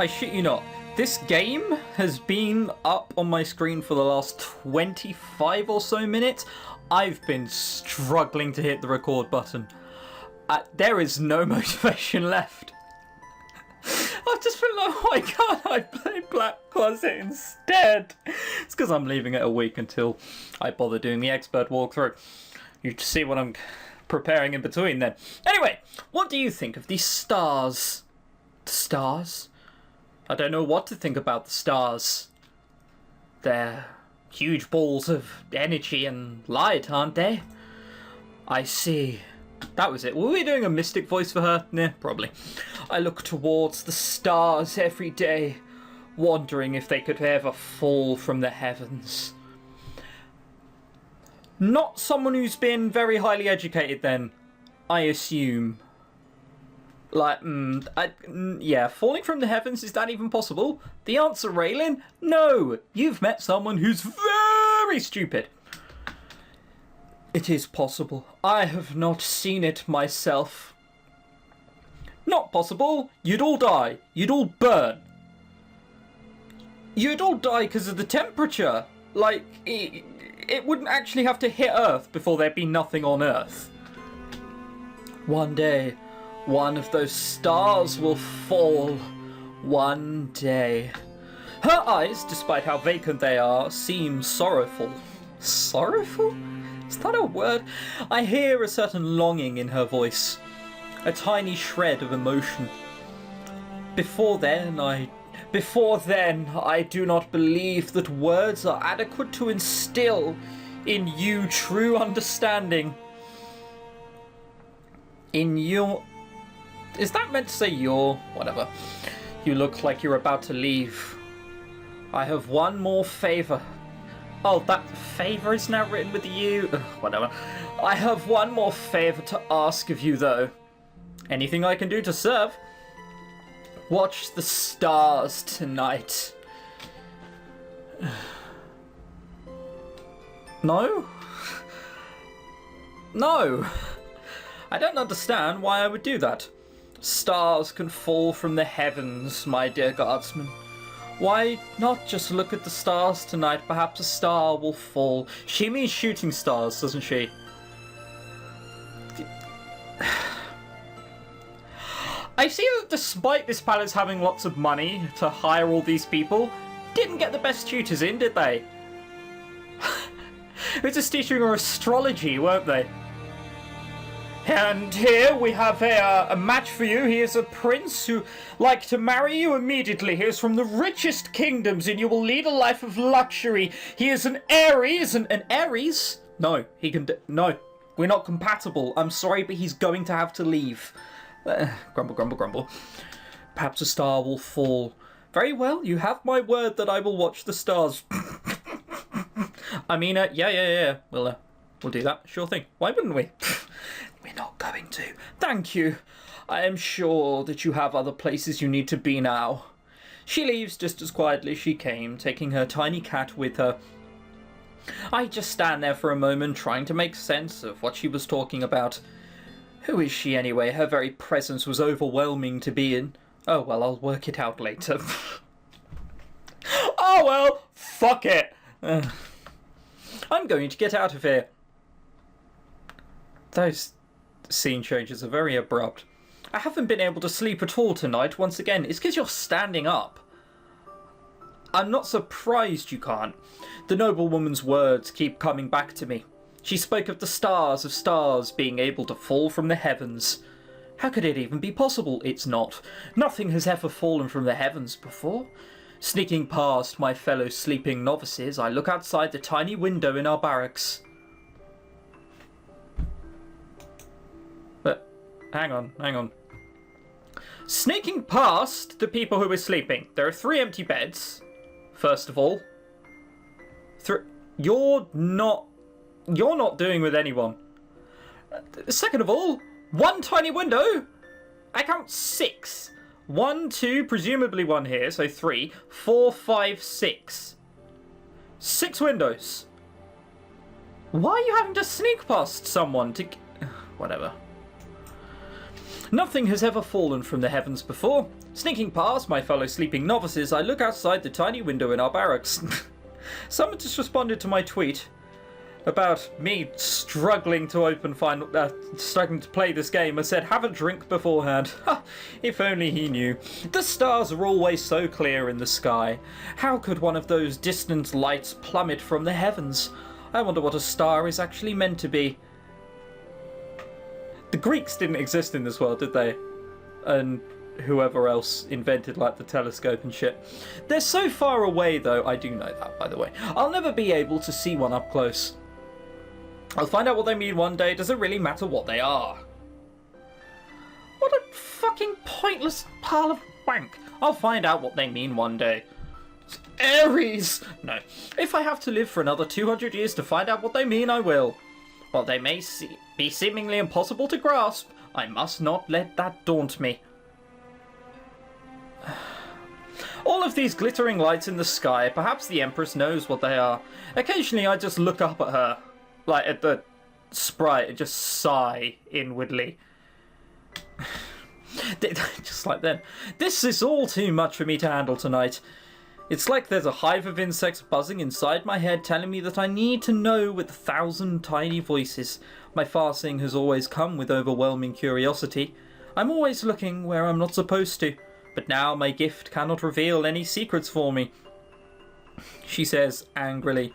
I shit you not. This game has been up on my screen for the last 25 or so minutes. I've been struggling to hit the record button. There is no motivation left. I've just been like, why can't I play Black Closet instead? It's because I'm leaving it a week until I bother doing the expert walkthrough. You see what I'm preparing in between then. Anyway, what do you think of these stars? The stars? I don't know what to think about the stars. They're huge balls of energy and light, aren't they? I see. That was it. Were we doing a mystic voice for her? Nah, probably. I look towards the stars every day, wondering if they could ever fall from the heavens. Not someone who's been very highly educated then, I assume. Like, yeah, falling from the heavens, is that even possible? The answer, Raylan? No! You've met someone who's very stupid. It is possible. I have not seen it myself. Not possible. You'd all die. You'd all burn. You'd all die because of the temperature. Like, it wouldn't actually have to hit Earth before there'd be nothing on Earth. One day, one of those stars will fall. One day. Her eyes, despite how vacant they are, seem sorrowful. Sorrowful? Is that a word? I hear a certain longing in her voice. A tiny shred of emotion. Before then, I do not believe that words are adequate to instill in you true understanding. In your... Is that meant to say your? Whatever. You look like you're about to leave. I have one more favour. Oh, that favour is now written with the U? Ugh, whatever. I have one more favour to ask of you, though. Anything I can do to serve? Watch the stars tonight. No? No. I don't understand why I would do that. Stars can fall from the heavens, my dear guardsman. Why not just look at the stars tonight? Perhaps a star will fall. She means shooting stars, doesn't she? I see that despite this palace having lots of money to hire all these people, didn't get the best tutors in, did they? They were just teaching her astrology, weren't they? And here we have a match for you. He is a prince who like to marry you immediately. He is from the richest kingdoms and you will lead a life of luxury. He is an Aries. An Aries? No, he can... No, we're not compatible. I'm sorry, but he's going to have to leave. Grumble, grumble, grumble. Perhaps a star will fall. Very well, you have my word that I will watch the stars. I mean, yeah. We'll do that. Sure thing. Why wouldn't we? We're not going to. Thank you. I am sure that you have other places you need to be now. She leaves just as quietly as she came, taking her tiny cat with her. I just stand there for a moment, trying to make sense of what she was talking about. Who is she anyway? Her very presence was overwhelming to be in. Oh well, I'll work it out later. Oh well, fuck it. I'm going to get out of here. Those scene changes are very abrupt. I haven't been able to sleep at all tonight. Once again, it's because you're standing up. I'm not surprised you can't. The noblewoman's words keep coming back to me. She spoke of the stars of stars being able to fall from the heavens. How could it even be possible? It's not. Nothing has ever fallen from the heavens before. Sneaking past my fellow sleeping novices, I look outside the tiny window in our barracks. But, hang on. Sneaking past the people who are sleeping. There are 3 empty beds, first of all. You're not doing with anyone. Second of all, 1 tiny window. I count 6. 1, 2, presumably 1 here, so 3, 4, 5, 6. 6 windows. Why are you having to sneak past someone to... Whatever. Nothing has ever fallen from the heavens before. Sneaking past my fellow sleeping novices, I look outside the tiny window in our barracks. Someone just responded to my tweet about me struggling to struggling to play this game and said, have a drink beforehand. Ha! If only he knew. The stars are always so clear in the sky. How could one of those distant lights plummet from the heavens? I wonder what a star is actually meant to be. The Greeks didn't exist in this world, did they? And whoever else invented like the telescope and shit. They're so far away though, I do know that by the way. I'll never be able to see one up close. I'll find out what they mean one day. Does it really matter what they are? What a fucking pointless pile of wank. I'll find out what they mean one day. It's Aries! No. If I have to live for another 200 years to find out what they mean, I will. While they may be seemingly impossible to grasp, I must not let that daunt me. All of these glittering lights in the sky, perhaps the Empress knows what they are. Occasionally I just look up at her, like at the sprite, and just sigh inwardly. Just like then. This is all too much for me to handle tonight. It's like there's a hive of insects buzzing inside my head telling me that I need to know with 1,000 tiny voices. My farseeing has always come with overwhelming curiosity. I'm always looking where I'm not supposed to, but now my gift cannot reveal any secrets for me. She says angrily.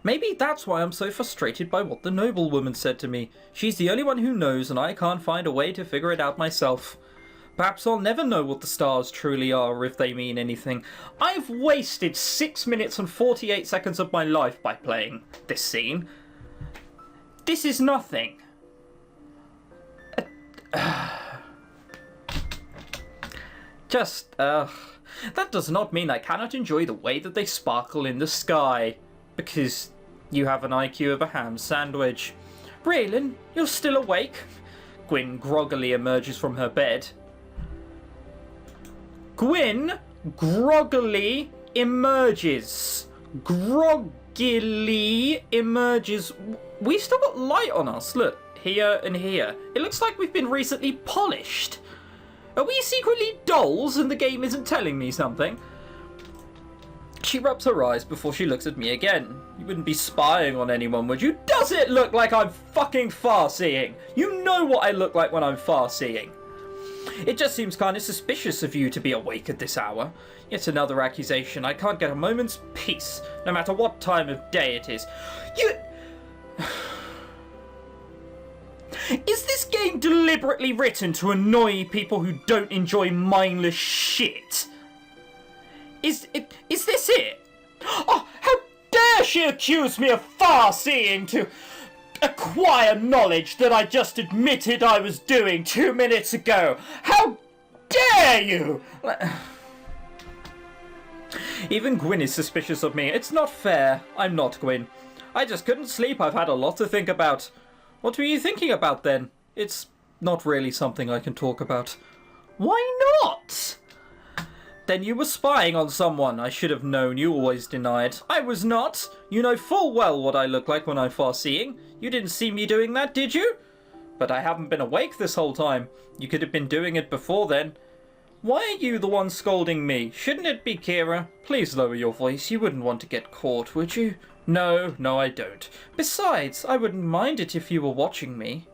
Maybe that's why I'm so frustrated by what the noblewoman said to me. She's the only one who knows and I can't find a way to figure it out myself. Perhaps I'll never know what the stars truly are or if they mean anything. I've wasted 6 minutes and 48 seconds of my life by playing this scene. This is nothing. That does not mean I cannot enjoy the way that they sparkle in the sky. Because you have an IQ of a ham sandwich. Braylon, you're still awake? Gwyn groggily emerges from her bed. Gwyn groggily emerges. Groggily emerges. We've still got light on us. Look, here and here. It looks like we've been recently polished. Are we secretly dolls and the game isn't telling me something? She rubs her eyes before she looks at me again. You wouldn't be spying on anyone, would you? Does it look like I'm fucking far-seeing? You know what I look like when I'm far-seeing. It just seems kind of suspicious of you to be awake at this hour. Yet another accusation. I can't get a moment's peace, no matter what time of day it is. Is this game deliberately written to annoy people who don't enjoy mindless shit? Is this it? Oh, how dare she accuse me of far-seeing to acquire knowledge that I just admitted I was doing 2 minutes ago? How dare you? Even Gwyn is suspicious of me. It's not fair. I'm not Gwyn. I just couldn't sleep. I've had a lot to think about. What were you thinking about then? It's not really something I can talk about. Why not? Then you were spying on someone. I should have known. You always denied. I was not. You know full well what I look like when I'm far-seeing. You didn't see me doing that, did you? But I haven't been awake this whole time. You could have been doing it before then. Why are you the one scolding me? Shouldn't it be Kira? Please lower your voice. You wouldn't want to get caught, would you? No, I don't. Besides, I wouldn't mind it if you were watching me.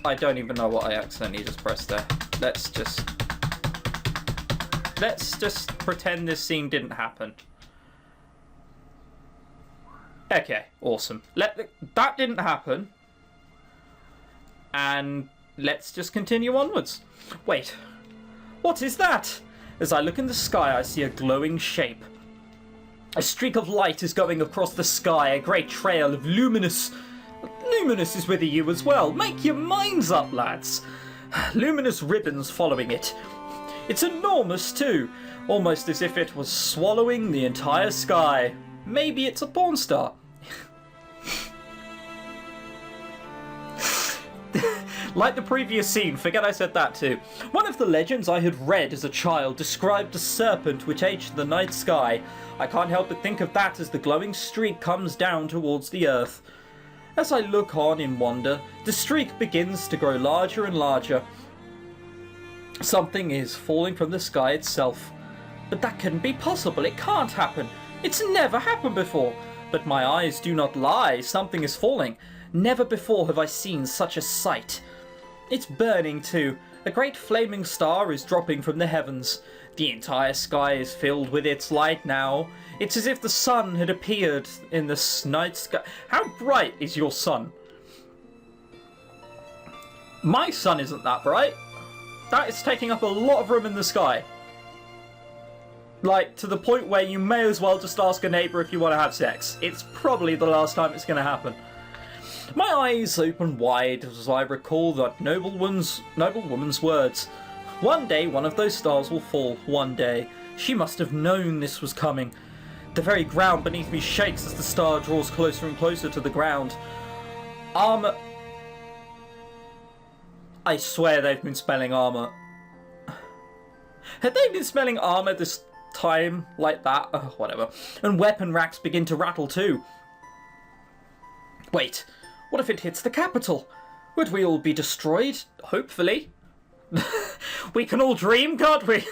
I don't even know what I accidentally just pressed there. Let's just pretend this scene didn't happen. Okay, awesome. That didn't happen. And let's just continue onwards. Wait, what is that? As I look in the sky, I see a glowing shape. A streak of light is going across the sky, a great trail of luminous... Luminous is with you as well. Make your minds up, lads. Luminous ribbons following it. It's enormous too, almost as if it was swallowing the entire sky. Maybe it's a porn star. Like the previous scene, forget I said that too. One of the legends I had read as a child described a serpent which ate the night sky. I can't help but think of that as the glowing streak comes down towards the earth. As I look on in wonder, the streak begins to grow larger and larger. Something is falling from the sky itself. But that couldn't be possible, it can't happen. It's never happened before. But my eyes do not lie, something is falling. Never before have I seen such a sight. It's burning too. A great flaming star is dropping from the heavens. The entire sky is filled with its light now. It's as if the sun had appeared in the night sky. How bright is your sun? My sun isn't that bright. That is taking up a lot of room in the sky. Like, to the point where you may as well just ask a neighbour if you want to have sex. It's probably the last time it's going to happen. My eyes open wide as I recall that noble woman's words. One day one of those stars will fall, one day. She must have known this was coming. The very ground beneath me shakes as the star draws closer and closer to the ground. Armour... I swear they've been spelling armour. Had they been spelling armour this time like that? Whatever. And weapon racks begin to rattle too. Wait, what if it hits the capital? Would we all be destroyed? Hopefully. We can all dream, can't we?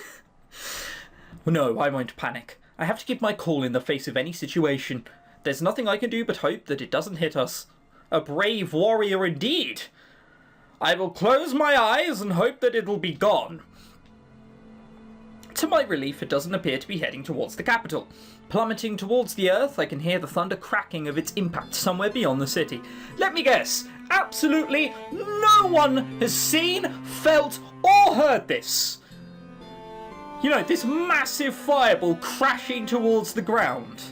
No, I won't panic. I have to keep my cool in the face of any situation. There's nothing I can do but hope that it doesn't hit us. A brave warrior indeed. I will close my eyes and hope that it'll be gone. To my relief, it doesn't appear to be heading towards the capital. Plummeting towards the earth, I can hear the thunder cracking of its impact somewhere beyond the city. Let me guess, absolutely no one has seen, felt, or heard this. You know, this massive fireball crashing towards the ground.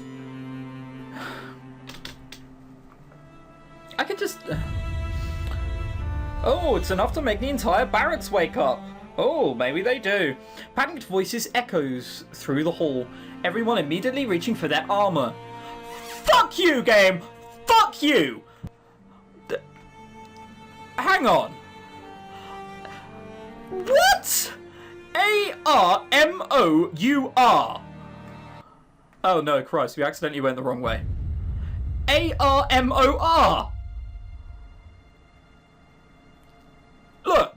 I can just... Oh, it's enough to make the entire barracks wake up. Oh, maybe they do. Panicked voices echoes through the hall, everyone immediately reaching for their armor. Fuck you, game! Fuck you! Hang on. What? A-R-M-O-U-R. Oh no, Christ, we accidentally went the wrong way. A-R-M-O-R. Look,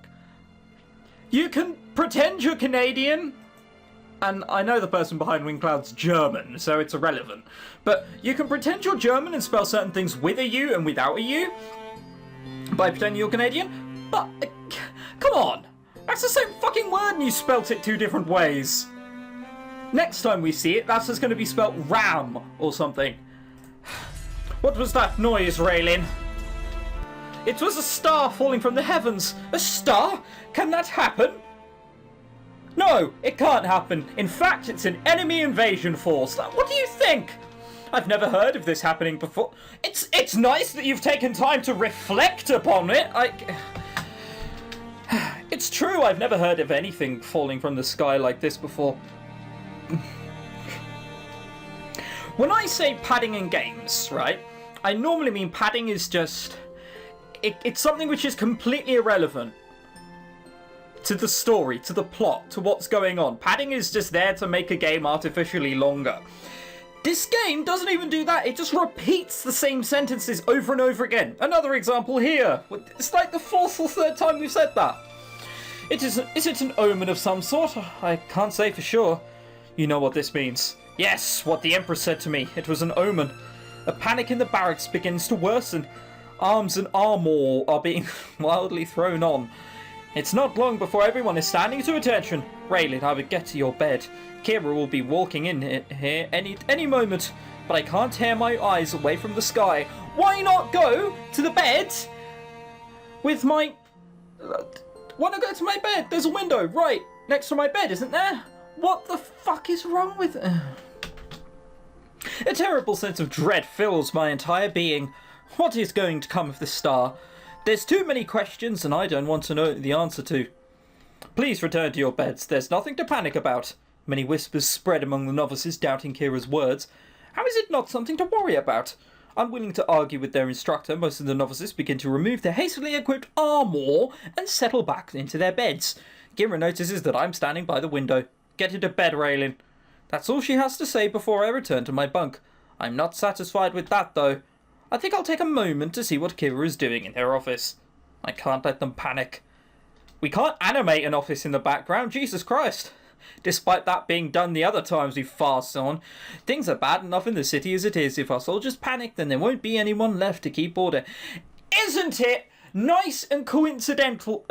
you can pretend you're Canadian, and I know the person behind Wingcloud's German, so it's irrelevant, but you can pretend you're German and spell certain things with a U and without a U by pretending you're Canadian, but come on, that's the same fucking word and you spelt it two different ways. Next time we see it, that's just going to be spelt ram or something. What was that noise, Raylin? It was a star falling from the heavens. A star? Can that happen? No, it can't happen. In fact, it's an enemy invasion force. What do you think? I've never heard of this happening before. It's nice that you've taken time to reflect upon it. It's true, I've never heard of anything falling from the sky like this before. When I say padding in games, right, I normally mean padding is just... It's something which is completely irrelevant to the story, to the plot, to what's going on. Padding is just there to make a game artificially longer. This game doesn't even do that. It just repeats the same sentences over and over again. Another example here. It's like the fourth or third time we've said that. Is it an omen of some sort? I can't say for sure. You know what this means. Yes, what the Empress said to me. It was an omen. A panic in the barracks begins to worsen. Arms and armour are being wildly thrown on. It's not long before everyone is standing to attention. Raylin, I would get to your bed. Kira will be walking in here any moment, but I can't tear my eyes away from the sky. Why not go to the bed with my... Why not go to my bed? There's a window right next to my bed, isn't there? What the fuck is wrong with... A terrible sense of dread fills my entire being. What is going to come of this star? There's too many questions and I don't want to know the answer to. Please return to your beds. There's nothing to panic about. Many whispers spread among the novices, doubting Kira's words. How is it not something to worry about? Unwilling to argue with their instructor, most of the novices begin to remove their hastily equipped armour and settle back into their beds. Gira notices that I'm standing by the window. Get into bed, Raylin. That's all she has to say before I return to my bunk. I'm not satisfied with that, though. I think I'll take a moment to see what Kira is doing in her office. I can't let them panic. We can't animate an office in the background, Jesus Christ. Despite that being done the other times we fast on, things are bad enough in the city as it is. If our soldiers panic, then there won't be anyone left to keep order. Isn't it nice and coincidental?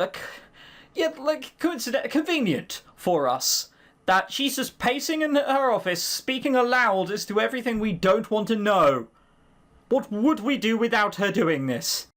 Convenient for us that she's just pacing in her office, speaking aloud as to everything we don't want to know. What would we do without her doing this?